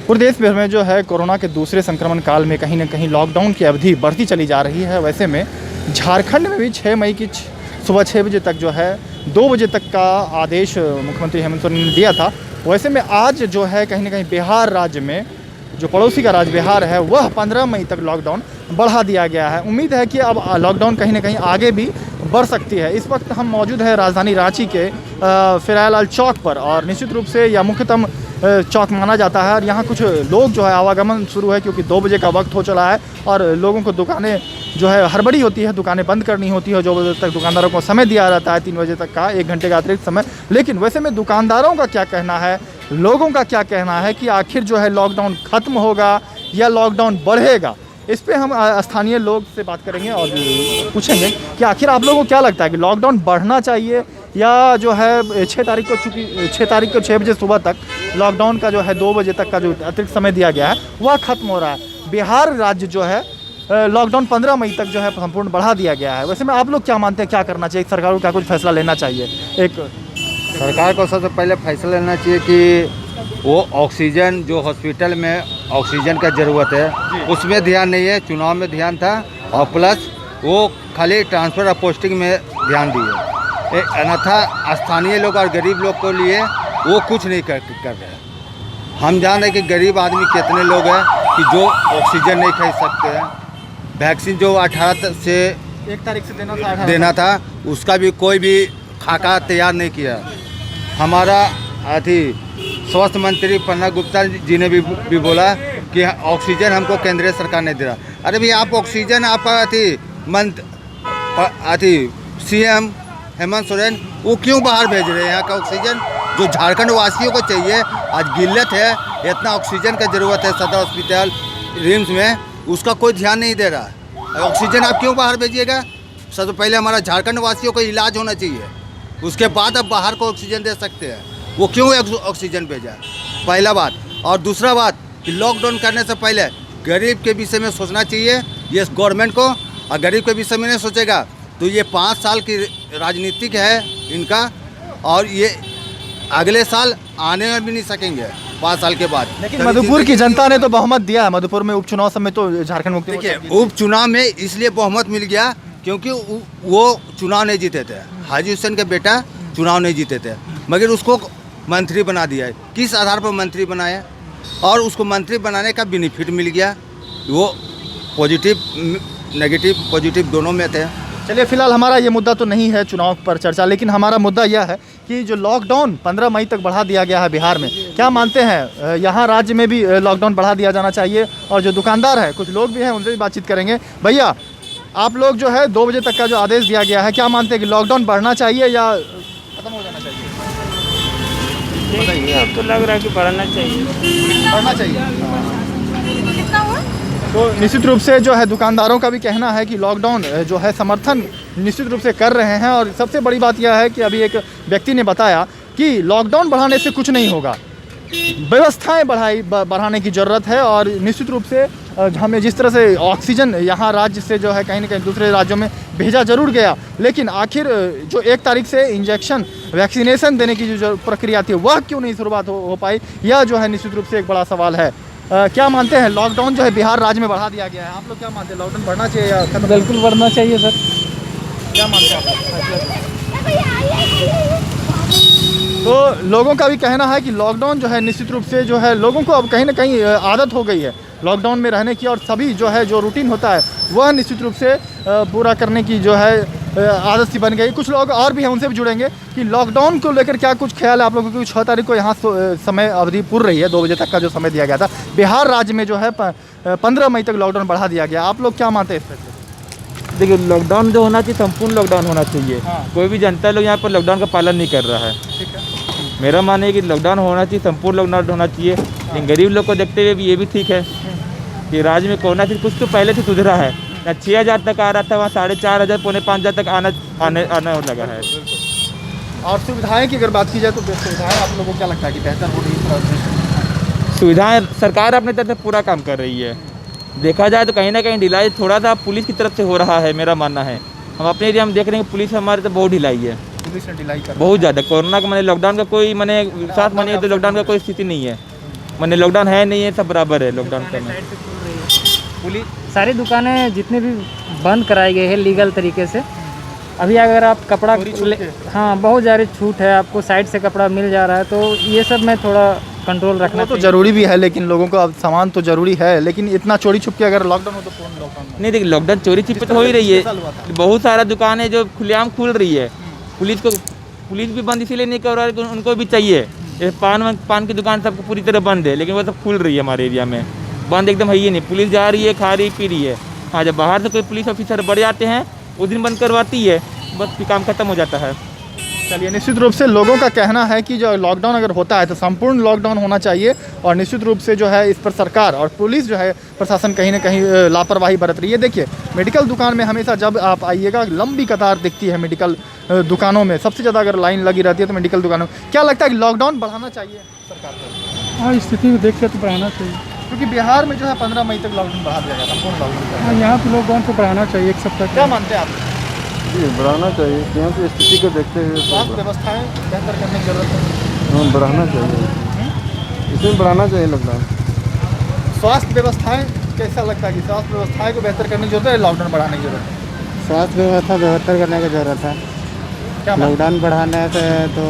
पूरे देश भर में जो है कोरोना के दूसरे संक्रमण काल में कहीं ना कहीं लॉकडाउन की अवधि बढ़ती चली जा रही है। वैसे में झारखंड में भी 6 मई की सुबह 6 बजे तक जो है 2 बजे तक का आदेश मुख्यमंत्री हेमंत सोरेन ने दिया था। वैसे में आज जो है कहीं ना कहीं बिहार राज्य में जो पड़ोसी का राज्य बिहार है वह 15 मई तक लॉकडाउन बढ़ा दिया गया है। उम्मीद है कि अब लॉकडाउन कहीं ना कहीं आगे भी बढ़ सकती है। इस वक्त हम मौजूद है राजधानी रांची के फिरालाल चौक पर और निश्चित रूप से यह मुख्यतम चौक माना जाता है और यहाँ कुछ लोग जो है आवागमन शुरू है क्योंकि 2 बजे का वक्त हो चला है और लोगों को दुकानें जो है हड़बड़ी होती है, दुकानें बंद करनी होती है। 2 बजे तक दुकानदारों को समय दिया जाता है, 3 बजे तक का 1 घंटे का अतिरिक्त समय। लेकिन वैसे में दुकानदारों का क्या कहना है, लोगों का क्या कहना है कि आखिर जो है लॉकडाउन खत्म होगा या लॉकडाउन बढ़ेगा, इस पे हम स्थानीय लोग से बात करेंगे और पूछेंगे कि आखिर आप लोगों को क्या लगता है कि लॉकडाउन बढ़ना चाहिए या जो है 6 तारीख को, चूँकि 6 तारीख को 6 बजे सुबह तक लॉकडाउन का जो है 2 बजे तक का जो अतिरिक्त समय दिया गया है वह खत्म हो रहा है। बिहार राज्य जो है लॉकडाउन 15 मई तक जो है संपूर्ण बढ़ा दिया गया है। वैसे में आप लोग क्या मानते हैं, क्या करना चाहिए, सरकार को क्या कुछ फैसला लेना चाहिए? एक सरकार को सबसे पहले फैसला लेना चाहिए कि वो ऑक्सीजन जो हॉस्पिटल में ऑक्सीजन का ज़रूरत है उसमें ध्यान नहीं है, चुनाव में ध्यान था और प्लस वो खाली ट्रांसफ़र और पोस्टिंग में ध्यान दिए। अन्यथा स्थानीय लोग और गरीब लोग को लिए वो कुछ नहीं कर रहे। हम जान रहे कि गरीब आदमी कितने लोग हैं कि जो ऑक्सीजन नहीं खरीद सकते हैं। वैक्सीन जो 18 से 1 तारीख से देना था उसका भी कोई भी खाका तैयार नहीं किया। हमारा स्वास्थ्य मंत्री पन्ना गुप्ता जी ने भी बोला कि ऑक्सीजन हमको केंद्रीय सरकार नहीं दे रहा। अरे भाई आप ऑक्सीजन आपका सीएम हेमंत सोरेन वो क्यों बाहर भेज रहे हैं? यहाँ का ऑक्सीजन जो झारखंड वासियों को चाहिए, आज गिल्लत है, इतना ऑक्सीजन का ज़रूरत है सदर हॉस्पिटल रिम्स में, उसका कोई ध्यान नहीं दे रहा है। ऑक्सीजन आप क्यों बाहर भेजिएगा? सबसे पहले हमारा झारखंड वासियों को इलाज होना चाहिए, उसके बाद अब बाहर को ऑक्सीजन दे सकते हैं। वो क्यों ऑक्सीजन भेजा? पहला बात। और दूसरा बात कि लॉकडाउन करने से पहले गरीब के विषय में सोचना चाहिए ये गवर्नमेंट को, और गरीब के विषय में नहीं सोचेगा तो ये 5 साल की राजनीतिक है इनका और ये अगले साल आने में भी नहीं सकेंगे 5 साल के बाद। लेकिन मधुपुर की जनता ने तो बहुमत दिया है। मधुपुर में उपचुनाव समय तो झारखंड मुक्ति देखिए उपचुनाव में इसलिए बहुमत मिल गया क्योंकि वो चुनाव नहीं जीते थे। हाजी हुसैन के बेटा चुनाव नहीं जीते थे मगर उसको मंत्री बना दिया है। किस आधार पर मंत्री बनाया? और उसको मंत्री बनाने का बेनिफिट मिल गया। वो पॉजिटिव नेगेटिव पॉजिटिव दोनों में थे। चलिए फिलहाल हमारा ये मुद्दा तो नहीं है चुनाव पर चर्चा, लेकिन हमारा मुद्दा यह है कि जो लॉकडाउन 15 मई तक बढ़ा दिया गया है बिहार में, क्या मानते हैं यहाँ राज्य में भी लॉकडाउन बढ़ा दिया जाना चाहिए? और जो दुकानदार है, कुछ लोग भी हैं, उनसे भी बातचीत करेंगे। भैया आप लोग जो है 2 बजे तक का जो आदेश दिया गया है, क्या मानते हैं कि लॉकडाउन बढ़ना चाहिए या खत्म हो जाना चाहिए? अब तो लग रहा है कि बढ़ना चाहिए। बढ़ना चाहिए। तो निश्चित रूप से जो है दुकानदारों का भी कहना है कि लॉकडाउन जो है समर्थन निश्चित रूप से कर रहे हैं। और सबसे बड़ी बात यह है कि अभी एक व्यक्ति ने बताया कि लॉकडाउन बढ़ाने से कुछ नहीं होगा, व्यवस्थाएं बढ़ाने की ज़रूरत है। और निश्चित रूप से हमें जिस तरह से ऑक्सीजन यहाँ राज्य से जो है कहीं ना कहीं दूसरे राज्यों में भेजा जरूर गया, लेकिन आखिर जो 1 तारीख से इंजेक्शन वैक्सीनेशन देने की जो प्रक्रिया थी वह क्यों नहीं शुरुआत हो पाई, यह जो है निश्चित रूप से एक बड़ा सवाल है। क्या मानते हैं, लॉकडाउन जो है बिहार राज्य में बढ़ा दिया गया है, आप लोग क्या मानते हैं, लॉकडाउन बढ़ना चाहिए या खत्म? बिल्कुल बढ़ना चाहिए सर। क्या मानते हैं आप लोग? तो लोगों का भी कहना है कि लॉकडाउन जो है निश्चित रूप से जो है लोगों को अब कहीं ना कहीं आदत हो गई है लॉकडाउन में रहने की, और सभी जो है जो रूटीन होता है वह निश्चित रूप से पूरा करने की जो है आदत सी बन गई। कुछ लोग और भी हैं, उनसे भी जुड़ेंगे कि लॉकडाउन को लेकर क्या कुछ ख्याल है आप लोगों को? 6 तारीख को यहाँ समय अवधि पूरी रही है, 2 बजे तक का जो समय दिया गया था। बिहार राज्य में जो है 15 मई तक लॉकडाउन बढ़ा दिया गया, आप लोग क्या मानते हैं इस पर? देखिए लॉकडाउन जो होना चाहिए संपूर्ण लॉकडाउन होना चाहिए। हाँ। कोई भी जनता लोग यहाँ पर लॉकडाउन का पालन नहीं कर रहा है। ठीक है। मेरा मानना है कि लॉकडाउन होना चाहिए, संपूर्ण लॉकडाउन होना चाहिए। लेकिन गरीब लोग को देखते हुए भी ये भी ठीक है कि राज्य में कोरोना से कुछ तो पहले से सुधरा है। 6000 तक आ रहा था, वहाँ 4500 पौने 5000 तक आना लगा है। और सुविधाएं की अगर बात की जाए तो सुविधाएं आप लोगों को क्या लगता है कि बेहतर हो रही है? सुविधाएं सरकार अपने तरफ से पूरा काम कर रही है। देखा जाए तो कहीं ना कहीं ढिलाई थोड़ा सा पुलिस की तरफ से हो रहा है, मेरा मानना है। हम अपने एरिया में देख रहे हैं पुलिस हमारे तो बहुत ढिलाई है, पुलिस ने ढिलाई कर बहुत ज़्यादा। कोरोना का मैंने लॉकडाउन का कोई मैंने साथ मानिए तो लॉकडाउन का कोई स्थिति नहीं है। मैंने लॉकडाउन है नहीं है, सब बराबर है लॉकडाउन का में। पुलिस सारी दुकानें जितनी भी बंद कराई गई है लीगल तरीके से। अभी अगर आप कपड़ा हाँ बहुत ज़्यादा छूट है, आपको साइड से कपड़ा मिल जा रहा है, तो ये सब में थोड़ा कंट्रोल रखना तो जरूरी भी है, लेकिन लोगों को अब सामान तो जरूरी है, लेकिन इतना चोरी छुप के अगर लॉकडाउन हो तो कौन लॉकडाउन नहीं देखिए, लॉकडाउन चोरी छिपे तो हो ही रही है, बहुत सारा दुकान है जो खुलेआम खुल रही है। पुलिस भी बंद इसीलिए नहीं कर रहा है, उनको भी चाहिए। जैसे पान की दुकान सबको पूरी तरह बंद है, लेकिन वो सब खुल रही है हमारे एरिया में, बंद एकदम है ही नहीं। पुलिस जा रही है, खा रही पी रही है। हाँ, जब बाहर से कोई पुलिस ऑफिसर बढ़ जाते हैं उस दिन बंद करवाती है, बस फिर काम खत्म हो जाता है। चलिए, निश्चित रूप से लोगों का कहना है कि जो लॉकडाउन अगर होता है तो संपूर्ण लॉकडाउन होना चाहिए, और निश्चित रूप से जो है इस पर सरकार और पुलिस जो है प्रशासन कहीं ना कहीं लापरवाही बरत रही है। देखिए, मेडिकल दुकान में हमेशा जब आप आइएगा लंबी कतार दिखती है मेडिकल दुकानों में, सबसे ज़्यादा अगर लाइन लगी रहती है तो मेडिकल दुकानों में। क्या लगता है कि लॉकडाउन बढ़ाना चाहिए सरकार को? हाँ, स्थिति को देख के तो बढ़ाना चाहिए, क्योंकि बिहार में जो है 15 मई तक लॉकडाउन बढ़ा दिया गया, संपूर्ण लॉकडाउन। हाँ, यहाँ पे लॉकडाउन को बढ़ाना चाहिए एक सप्ताह। क्या मानते हैं आप? जी, बढ़ाना चाहिए, यहाँ की स्थिति को देखते हुए स्वास्थ्य व्यवस्थाएं बेहतर करने की जरूरत है। हाँ, बढ़ाना चाहिए, इसमें बढ़ाना चाहिए लॉकडाउन। स्वास्थ्य व्यवस्थाएं कैसा लगता है कि स्वास्थ्य व्यवस्थाएं को बेहतर करने की जरूरत है, लॉकडाउन बढ़ाने की जरूरत है? स्वास्थ्य व्यवस्था बेहतर करने की ज़रूरत है। क्या लॉकडाउन बढ़ाने से तो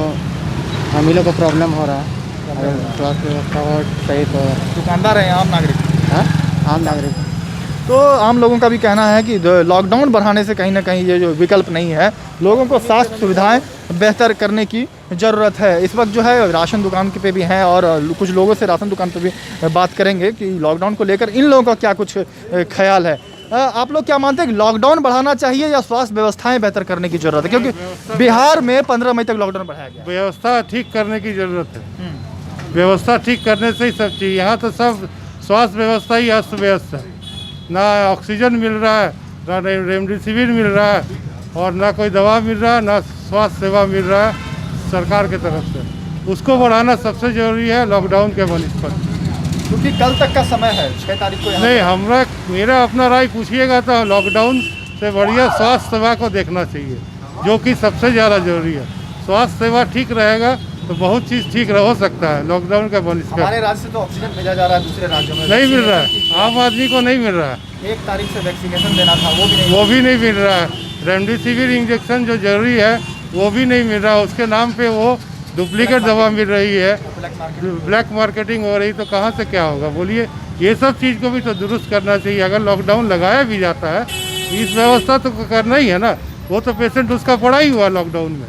हम ही लोग को प्रॉब्लम हो रहा है। अगर स्वास्थ्य व्यवस्था हो सही तो दुकानदार हैं, आम नागरिक? हाँ, आम नागरिक। तो आम लोगों का भी कहना है कि लॉकडाउन बढ़ाने से कहीं ना कहीं ये जो विकल्प नहीं है, लोगों को स्वास्थ्य सुविधाएं बेहतर करने की ज़रूरत है। इस वक्त जो है राशन दुकान के पे भी हैं, और कुछ लोगों से राशन दुकान पे भी बात करेंगे कि लॉकडाउन को लेकर इन लोगों का क्या कुछ ख्याल है। आप लोग क्या मानते हैं कि लॉकडाउन बढ़ाना चाहिए या स्वास्थ्य व्यवस्थाएं बेहतर करने की ज़रूरत है? क्योंकि बिहार में 15 मई तक लॉकडाउन बढ़ाया गया। व्यवस्था ठीक करने की ज़रूरत है, व्यवस्था ठीक करने से ही सब चीज़। यहाँ तो सब स्वास्थ्य व्यवस्था ही अस्त व्यस्त है, ना ऑक्सीजन मिल रहा है, ना रेमडेसिविर मिल रहा है, और ना कोई दवा मिल रहा है, ना स्वास्थ्य सेवा मिल रहा है सरकार की तरफ से। उसको बढ़ाना सबसे ज़रूरी है लॉकडाउन के बनस्पत, क्योंकि कल तक का समय है, 6 तारीख को। नहीं, मेरा अपना राय पूछिएगा तो लॉकडाउन से बढ़िया स्वास्थ्य सेवा को देखना चाहिए, जो कि सबसे ज़्यादा जरूरी है। स्वास्थ्य सेवा ठीक रहेगा तो बहुत चीज़ ठीक हो सकता है। लॉकडाउन का बनस्पत हमारे राज्य से तो ऑक्सीजन भेजा जा रहा है दूसरे राज्यों में, नहीं मिल रहा है, आम आदमी को नहीं मिल रहा है। 1 तारीख से वैक्सीनेशन देना था, वो भी नहीं मिल रहा है। रेमडेसिविर इंजेक्शन जो जरूरी है वो भी नहीं मिल रहा, उसके नाम पे वो डुप्लीकेट दवा मिल रही है, ब्लैक मार्केटिंग हो रही, तो कहाँ से क्या होगा बोलिए। ये सब चीज़ को भी तो दुरुस्त करना चाहिए। अगर लॉकडाउन लगाया भी जाता है, इस व्यवस्था तो करना ही है ना। वो तो पेशेंट उसका पड़ा ही हुआ लॉकडाउन में,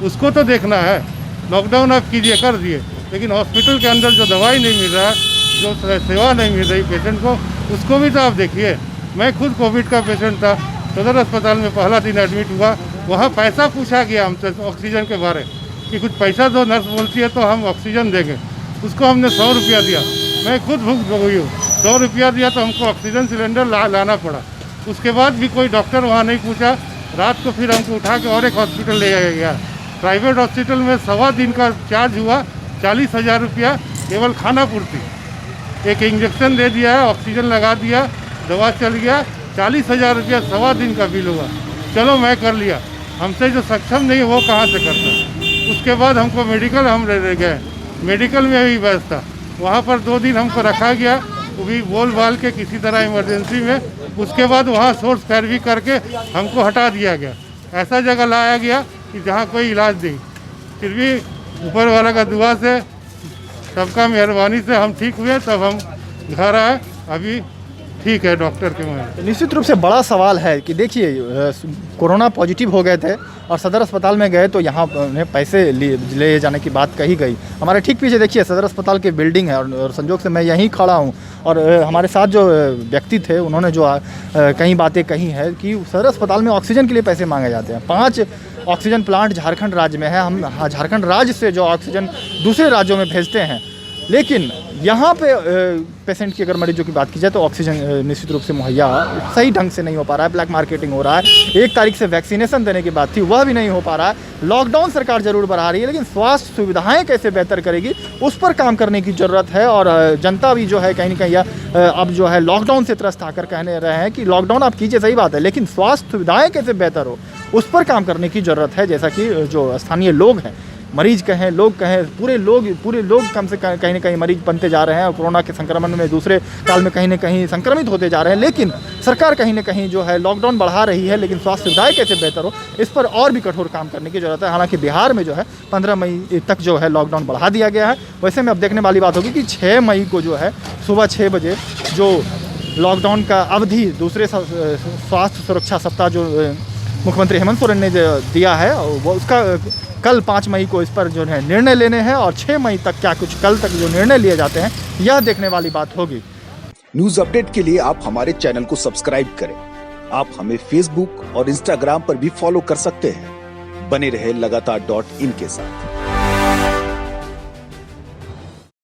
उसको तो देखना है। लॉकडाउन आप कीजिए, कर दिए, लेकिन हॉस्पिटल के अंदर जो दवाई नहीं मिल रहा है, जो सेवा नहीं मिल रही पेशेंट को, उसको भी तो आप देखिए। मैं खुद कोविड का पेशेंट था, सदर अस्पताल में पहला दिन एडमिट हुआ। वहाँ पैसा पूछा गया हमसे ऑक्सीजन के बारे कि कुछ पैसा दो, नर्स बोलती है तो हम ऑक्सीजन देंगे। उसको हमने 100 रुपया दिया। मैं खुद भुगत गई हूँ, 100 रुपया दिया तो हमको ऑक्सीजन सिलेंडर लाना पड़ा। उसके बाद भी कोई डॉक्टर वहाँ नहीं पूछा। रात को फिर हमको उठा के और एक हॉस्पिटल ले जाया गया। प्राइवेट हॉस्पिटल में 1.25 दिन का चार्ज हुआ 40,000 रुपया, केवल खाना पूर्ति। एक इंजेक्शन दे दिया है, ऑक्सीजन लगा दिया, दवा चल गया, 40,000 रुपया 1.25 दिन का बिल हुआ। चलो मैं कर लिया, हमसे जो सक्षम नहीं वो कहाँ से करता। उसके बाद हमको मेडिकल हम ले गए, मेडिकल में भी व्यवस्था, वहाँ पर 2 दिन हमको रखा गया, वो भी बोल बाल के किसी तरह इमरजेंसी में। उसके बाद वहाँ सोर्स पैरवी करके हमको हटा दिया गया, ऐसा जगह लाया गया कि जहाँ कोई इलाज नहीं। फिर भी ऊपर वाला का दुआ से, सबका मेहरबानी से हम ठीक हुए, तब हम घर आए। अभी ठीक है डॉक्टर के में। तो निश्चित रूप से बड़ा सवाल है कि देखिए, कोरोना पॉजिटिव हो गए थे और सदर अस्पताल में गए तो यहाँ उन्हें पैसे ले जाने की बात कही गई। हमारे ठीक पीछे देखिए सदर अस्पताल की बिल्डिंग है, और संजोग से मैं यहीं खड़ा हूँ, और हमारे साथ जो व्यक्ति थे उन्होंने जो कई बातें कही है कि सदर अस्पताल में ऑक्सीजन के लिए पैसे मांगे जाते हैं। 5 ऑक्सीजन प्लांट झारखंड राज्य में है, हम झारखंड राज्य से जो ऑक्सीजन दूसरे राज्यों में भेजते हैं, लेकिन यहाँ पे पेशेंट की अगर मरीजों की बात की जाए तो ऑक्सीजन निश्चित रूप से मुहैया सही ढंग से नहीं हो पा रहा है, ब्लैक मार्केटिंग हो रहा है। 1 तारीख से वैक्सीनेशन देने की बात थी, वह भी नहीं हो पा रहा है। लॉकडाउन सरकार जरूर बढ़ा रही है, लेकिन स्वास्थ्य सुविधाएं कैसे बेहतर करेगी उस पर काम करने की ज़रूरत है। और जनता भी जो है कहीं ना कहीं अब जो है लॉकडाउन से त्रस्त आकर कहने रहे हैं कि लॉकडाउन आप कीजिए, सही बात है, लेकिन स्वास्थ्य सुविधाएँ कैसे बेहतर हो उस पर काम करने की ज़रूरत है। जैसा कि जो स्थानीय लोग हैं मरीज कहें, लोग कहें, पूरे लोग कम से कहीं ना कहीं मरीज बनते जा रहे हैं और कोरोना के संक्रमण में दूसरे काल में कहीं ना कहीं संक्रमित होते जा रहे हैं। लेकिन सरकार कहीं ना कहीं जो है लॉकडाउन बढ़ा रही है, लेकिन स्वास्थ्य सुविधाएं कैसे बेहतर हो इस पर और भी कठोर काम करने की जरूरत है। हालांकि बिहार में जो है 15 मई तक जो है लॉकडाउन बढ़ा दिया गया है। वैसे में अब देखने वाली बात होगी कि 6 मई को जो है सुबह 6 बजे जो लॉकडाउन का अवधि दूसरे स्वास्थ्य सुरक्षा सप्ताह जो मुख्यमंत्री हेमंत सोरेन ने दिया है वो उसका कल 5 मई को इस पर जो है निर्णय लेने हैं और 6 मई तक क्या कुछ कल तक जो निर्णय लिए जाते हैं यह देखने वाली बात होगी। न्यूज अपडेट के लिए आप हमारे चैनल को सब्सक्राइब करें। आप हमें फेसबुक और इंस्टाग्राम पर भी फॉलो कर सकते हैं। बने रहे लगातार .in के साथ।